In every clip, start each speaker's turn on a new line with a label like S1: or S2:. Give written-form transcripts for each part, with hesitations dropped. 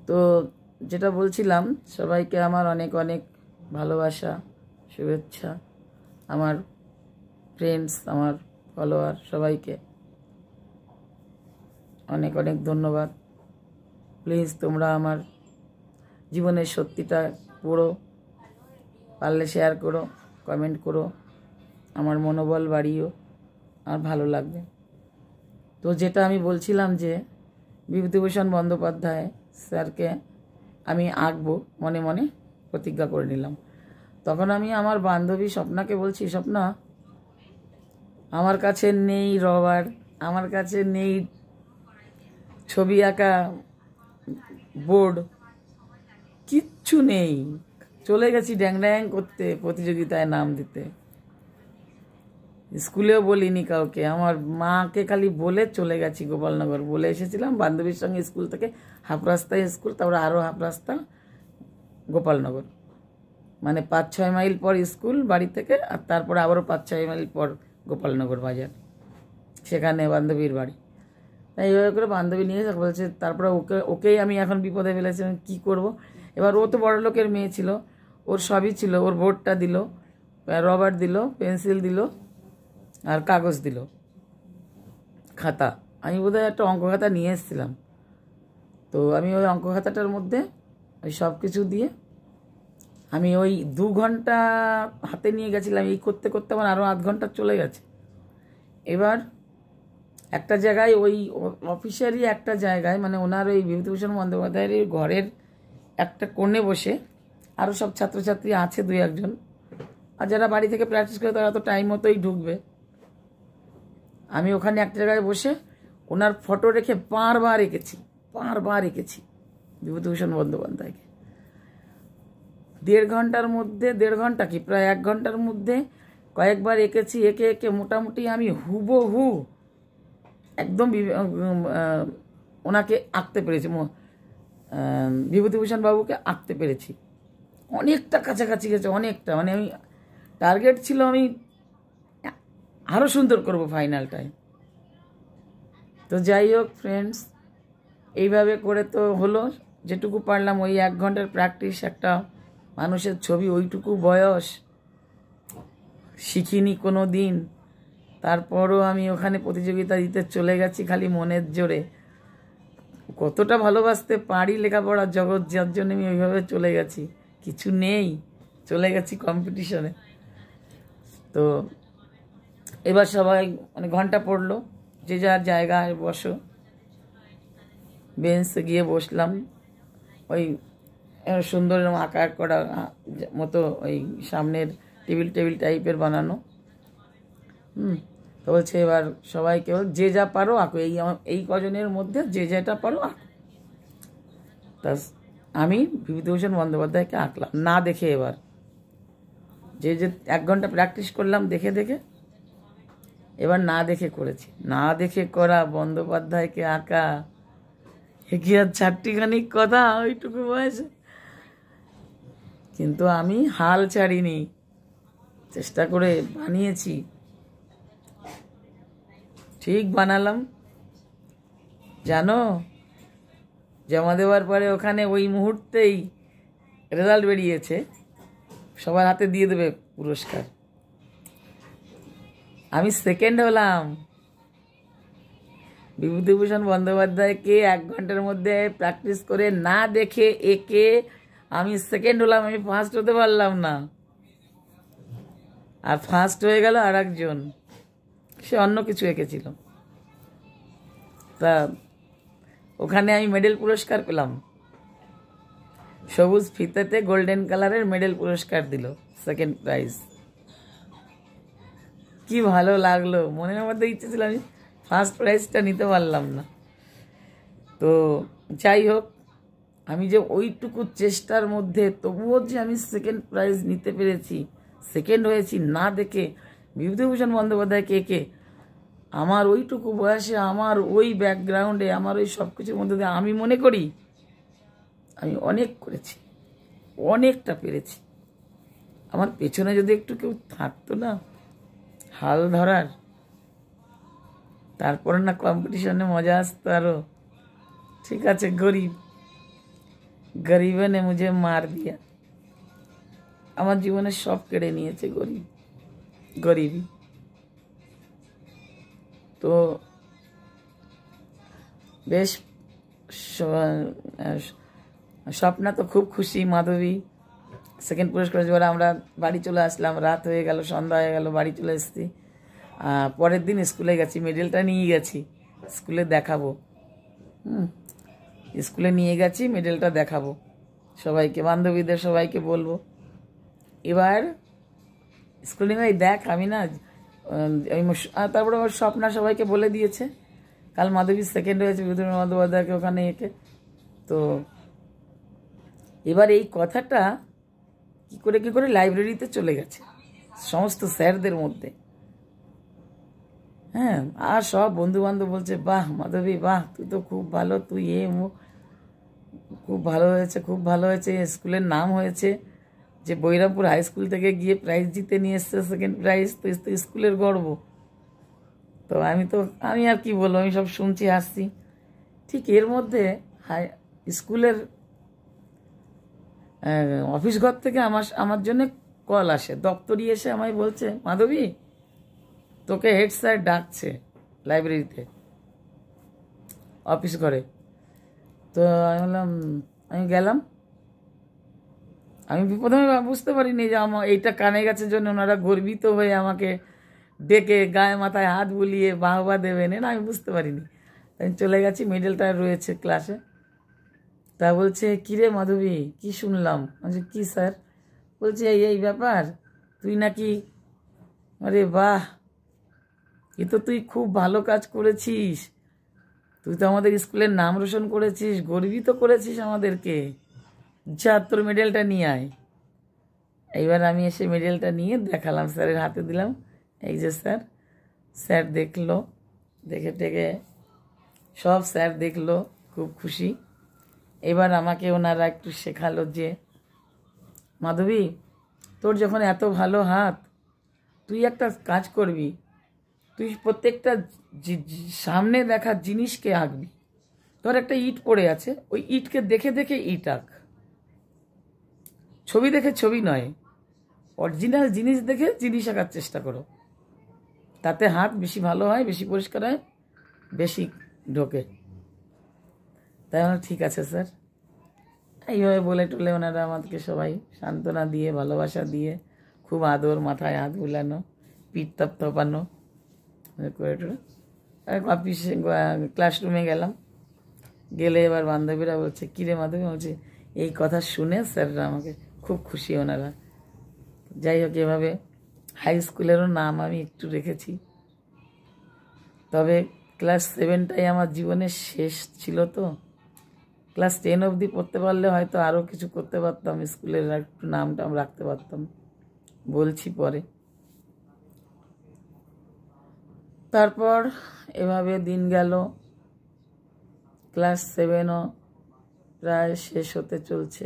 S1: তো যেটা বলছিলাম, সবাইকে আমার অনেক অনেক ভালোবাসা, শুভেচ্ছা, আমার ফ্রেন্ডস, আমার ফলোয়ার সবাইকে অনেক অনেক ধন্যবাদ। প্লিজ তোমরা আমার জীবনের সত্যিটা পড়ো, পারলে শেয়ার করো, কমেন্ট করো, আমার মনোবল বাড়িও, আর ভালো লাগবে। তো যেটা আমি বলছিলাম যে বিভূতিভূষণ বন্দ্যোপাধ্যায় স্যারকে আমি আঁকবো, মনে মনে প্রতিজ্ঞা করে নিলাম। তখন আমি আমার বান্ধবী স্বপ্নাকে বলছি, স্বপ্না, আমার কাছে নেই রবার, আমার কাছে নেই ছবি আঁকা বোর্ড, কিচ্ছু নেই। চলে গেছি ড্যাং ড্যাং করতে, প্রতিযোগিতায় নাম দিতে। স্কুলেও বলিনি কাউকে, আমার মাকে খালি বলে চলে গেছি গোপালনগর। বলে এসেছিলাম বান্ধবীর সঙ্গে স্কুল থেকে, হাফ রাস্তায় স্কুল, তারপরে আরও হাফ রাস্তা গোপালনগর, মানে 5-6 মাইল পর স্কুল বাড়ি থেকে, আর তারপরে আবারও 5-6 মাইল পর গোপালনগর বাজার, সেখানে বান্ধবীর বাড়ি। তাই এইভাবে করে বান্ধবী নিয়ে বলছে। তারপরে ওকেই আমি এখন বিপদে ফেলেছি, কী করব। এবার ও তো বড় লোকের মেয়ে ছিল, ওর সবই ছিল, ওর বোর্ডটা দিল, রবার দিল, পেন্সিল দিল, আর কাগজ দিল, খাতা। আমি বোধহয় একটা অঙ্ক খাতা নিয়ে এসেছিলাম। তো আমি ওই অঙ্ক খাতাটার মধ্যে ওই সব কিছু দিয়ে আমি ওই 2 ঘন্টা হাতে নিয়ে গেছিলাম। এই করতে করতে আমার আরও আধ ঘন্টা চলে গেছে। এবার একটা জায়গায়, ওই অফিসেরই একটা জায়গায়, মানে ওনার ওই বিভূতিভূষণ বন্দ্যোপাধ্যায়ের ঘরের একটা কোণে বসে, আরও সব ছাত্রছাত্রী আছে 2-1 জন, আর যারা বাড়ি থেকে প্র্যাকটিস করে তারা তো টাইম মতোই ঢুকবে। আমি ওখানে একটা জায়গায় বসে ওনার ফটো রেখে বারবার এঁকেছি বিভূতিভূষণ বন্দ্যোপাধ্যায়কে। 1.5 ঘন্টার মধ্যে, 1.5 ঘন্টা কি প্রায় 1 ঘন্টার মধ্যে কয়েকবার এঁকেছি। এঁকে মোটামুটি আমি হুবহু একদম ওনাকে আঁকতে পেরেছি, বিভূতিভূষণ বাবুকে আঁকতে পেরেছি। অনেকটা কাছাকাছি গেছে, অনেকটা। মানে আমি টার্গেট ছিল আমি আরও সুন্দর করব ফাইনালটায়। তো যাই হোক ফ্রেন্ডস, এইভাবে করে তো হলো, যেটুকু পারলাম। ওই 1 ঘন্টার প্র্যাকটিস, একটা মানুষের ছবি, ওইটুকু বয়স, শিখিনি কোনো দিন। তারপরও আমি ওখানে প্রতিযোগিতা দিতে চলে গেছি খালি মনের জোরে। কতটা ভালোবাসতে পারি লেখাপড়ার জগৎ, যার জন্য আমি ওইভাবে চলে গেছি। কিছু নেই, চলে গেছি কম্পিটিশনে। তো এবার সবাই মানে ঘন্টা পড়লো, যে যার জায়গায় বসো। বেঞ্চে গিয়ে বসলাম, ওই সুন্দর আকার করা মতো ওই সামনের টেবিল টাইপের বানানো। তো বলছে এবার সবাইকে যে যা পারো আঁকো, এই কজনের মধ্যে যে যেটা পারো আঁকো। তা আমি বিভূতিভূষণ বন্দ্যোপাধ্যায়কে আঁকলাম না দেখে। এবার যে 1 ঘন্টা প্র্যাকটিস করলাম দেখে দেখে, এবার না দেখে করেছি। না দেখে করা বন্দ্যোপাধ্যায়কে আঁকা, কি আর 4টিখানি কথা ওইটুকু বয়সে। কিন্তু আমি হাল ছাড়িনি, চেষ্টা করে বানিয়েছি, ঠিক বানালাম। জানো, জমা দেওয়ার পরে ওখানে ওই মুহূর্তেই রেজাল্ট বেরিয়েছে, সবার হাতে দিয়ে দেবে পুরস্কার। আমি সেকেন্ড হলাম। বিভূতিভূষণ বন্দ্যোপাধ্যায়কে 1 ঘন্টার মধ্যে প্র্যাকটিস করে না দেখে এঁকে আমি সেকেন্ড হলাম। আমি ফার্স্ট হতে পারলাম না। আর ফার্স্ট হয়ে গেল আর একজন, সে অন্য কিছু এঁকেছিল। তা ওখানে আমি মেডেল পুরস্কার পেলাম, সবুজ ফিতেতে গোল্ডেন কালারের মেডেল পুরস্কার দিল, সেকেন্ড প্রাইজ। কি ভালো লাগলো, মনের মধ্যে ইচ্ছে ছিল আমি ফার্স্ট প্রাইজটা নিতে পারলাম না। তো যাই হোক, আমি যে ওইটুকু চেষ্টার মধ্যে তবুও যে আমি সেকেন্ড প্রাইজ নিতে পেরেছি, সেকেন্ড হয়েছি না দেখে বিভূতিভূষণ বন্দ্যোপাধ্যায়কে এঁকে, আমার ওইটুকু বয়সে, আমার ওই ব্যাকগ্রাউন্ডে, আমার ওই সব কিছুর মধ্যে দিয়ে আমি মনে করি আমি অনেক করেছি, অনেকটা পেরেছি। আমার পেছনে যদি একটু কেউ থাকতো না হাল ধরার, তারপরে না কম্পিটিশনে মজা আসতো আরও। ঠিক আছে, গরিব, গরিবে নে মুঝে মার দিয়া। আমার জীবনের সব কেড়ে নিয়েছে গরিবই। তো বেশ স্বপ্না তো খুব খুশি, মাধবী সেকেন্ড পুরস্কার। এবার আমরা বাড়ি চলে আসলাম, রাত হয়ে গেল, সন্ধ্যা হয়ে গেল, বাড়ি চলে এসেছি। পরের দিন স্কুলে গেছি, মেডেলটা নিয়ে গেছি, স্কুলে দেখাবো। স্কুলে নিয়ে গেছি, মেডেলটা দেখাবো সবাইকে, বান্ধবীদের সবাইকে বলবো। এবার স্কুলে ভাই দেখ আমি না, তারপরে আমার স্বপ্না সবাইকে বলে দিয়েছে কাল মাধবী সেকেন্ড হয়েছে বিভূতিভূষণ বন্দ্যোপাধ্যায়কে ওখানে এঁকে। তো এবার এই কথাটা কি করে লাইব্রেরিতে চলে গেছে সমস্ত স্যারদের মধ্যে। হ্যাঁ, আর সব বন্ধু বান্ধব বলছে বাহ মাধবী বাহ, তুই তো খুব ভালো, তুই খুব ভালো হয়েছে, খুব ভালো হয়েছে, স্কুলের নাম হয়েছে, যে বৈরামপুর হাই স্কুল থেকে গিয়ে প্রাইজ জিতে নিয়ে এসছে সেকেন্ড প্রাইজ, তো স্কুলের গর্ব। তো আমি আর কি বলবো, আমি সব শুনছি হাসছি। ঠিক এর মধ্যে স্কুলের অফিস ঘর থেকে আমার জন্য কল আসে, দপ্তরি এসে আমায় বলছে মাধবী তোকে হেড স্যার ডাকছে লাইব্রেরিতে, অফিস ঘরে। তো আমি বললাম, আমি গেলাম। আমি প্রথমে বুঝতে পারিনি যে আমার এইটা কানে গেছে জন্য ওনারা গর্বিত হয়ে আমাকে ডেকে গায়ে মাথায় হাত বুলিয়ে বাহবা দেবেন, না আমি বুঝতে পারিনি। আমি চলে গেছি, মেডেলটা রয়েছে ক্লাসে। তা বলছে কিরে মাধবী কি শুনলাম? বলছে কি স্যার? বলছে এই ব্যাপার, তুই নাকি, আরে বাহ, এ তো তুই খুব ভালো কাজ করেছিস, তুই তো আমাদের স্কুলের নাম রোশন করেছিস, গর্বিত করেছিস আমাদেরকে, যা তোর মেডেলটা নিয়ে আয়। এইবার আমি এসে মেডেলটা নিয়ে দেখালাম, স্যারের হাতে দিলাম, এই যে স্যার। স্যার দেখলো, দেখে টেকে সব স্যার দেখলো, খুব খুশি। এবার আমাকে ওনারা একটু শেখালো যে মাধবী তোর যখন এত ভালো হাত, তুই একটা কাজ করবি, তুই প্রত্যেকটা সামনে দেখা জিনিসকে আঁকবি। তোর একটা ইট পড়ে আছে, ওই ইটকে দেখে দেখে ইট আঁক, ছবি দেখে ছবি নয়, অরিজিনাল জিনিস দেখে জিনিস আঁকার চেষ্টা করো, তাতে হাত বেশি ভালো হয়, বেশি পরিষ্কার হয়, বেশি ঢোকে। তাই আমার ঠিক আছে স্যার। এইভাবে বলে টলে ওনারা আমাদেরকে সবাই সান্ত্বনা দিয়ে, ভালোবাসা দিয়ে, খুব আদর, মাথায় হাত বুলানো, পিঠ তপানো করে টলে অফিস ক্লাসরুমে গেলাম। গেলে এবার বান্ধবীরা বলছে কিরে মাধবী, বলছে এই কথা শুনে স্যাররা আমাকে খুব খুশি ওনারা। যাই হোক, এভাবে হাই স্কুলেরও নাম আমি একটু রেখেছি। তবে ক্লাস 7টাই আমার জীবনের শেষ ছিল, তো ক্লাস 10 অবধি পড়তে পারলে হয়তো আরও কিছু করতে পারতাম, স্কুলের একটু নামটা রাখতে পারতাম, বলছি পরে। তারপর এভাবে দিন গেল, ক্লাস 7ও প্রায় শেষ হতে চলছে,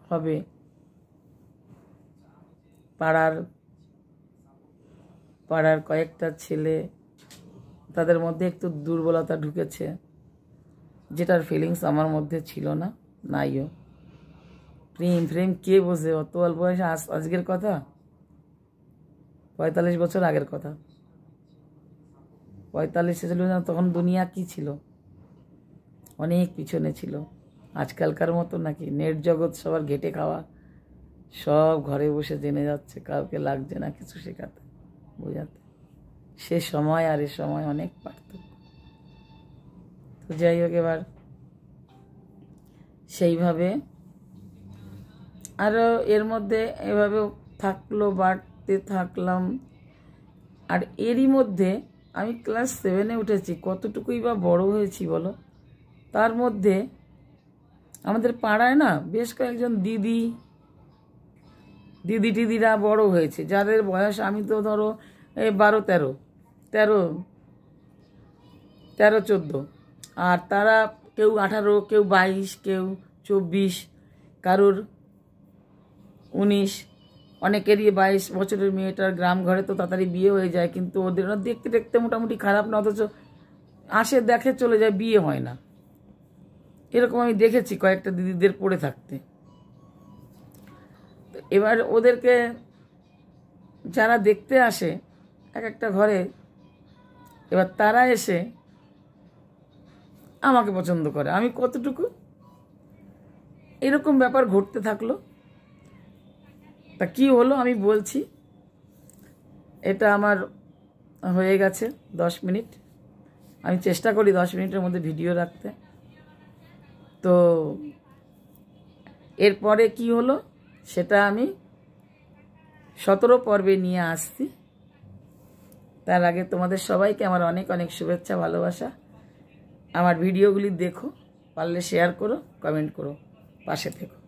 S1: হবে। পাড়ার কয়েকটা ছেলে, তাদের মধ্যে একটু দুর্বলতা ঢুকেছে, যেটার ফিলিংস আমার মধ্যে ছিল না, নাইও। প্রেম কে বোঝে অত অল্প বয়সে? আজকের কথা, 45 বছর আগের কথা। 45 ছিল না তখন, দুনিয়া কি ছিল, অনেক পিছনে ছিল। আজকালকার মতো নাকি নেট জগৎ সবার ঘেটে খাওয়া, সব ঘরে বসে জেনে যাচ্ছে, কাউকে লাগছে না কিছু শেখাতে বোঝাতে। সে সময় আর এ সময় অনেক পার্থক্য। তো যাই হোক, এবার সেইভাবে আরও এর মধ্যে এভাবে থাকলো, বাড়তে থাকলাম। আর এরই মধ্যে আমি ক্লাস 7-এ উঠেছি, কতটুকুই বা বড় হয়েছি বলো। তার মধ্যে আমাদের পাড়ায় না বেশ কয়েকজন দিদিরা বড় হয়েছে, যাদের বয়স, আমি তো ধরো 12, 13, 14, আর তারা কেউ 18, কেউ 22, কেউ 24, কারুর 19, অনেকেরই 22 বছরের মেয়েটার গ্রাম ঘরে তো তাড়াতাড়ি বিয়ে হয়ে যায়, কিন্তু ওদের দেখতে দেখতে মোটামুটি খারাপ না, অথচ আসে দেখে চলে যায়, বিয়ে হয় না। এরকম আমি দেখেছি কয়েকটা দিদিদের পড়ে থাকতে। এবার ওদেরকে যারা দেখতে আসে এক একটা ঘরে, এবার তারা এসে আমাকে পছন্দ করে, আমি কতটুকু, এরকম ব্যাপার ঘটতে থাকলো। তা কি হলো আমি বলছি। এটা আমার হয়ে গেছে 10 মিনিট। আমি চেষ্টা করি 10 মিনিটের মধ্যে ভিডিও রাখতে। তো এরপরে কি হলো সেটা আমি 17 পর্বে নিয়ে আসছি। তার আগে তোমাদের সবাইকে আমার অনেক অনেক শুভেচ্ছা, ভালোবাসা। আমার ভিডিওগুলি দেখো, পারলে শেয়ার করো, কমেন্ট করো, পাশে থেকো।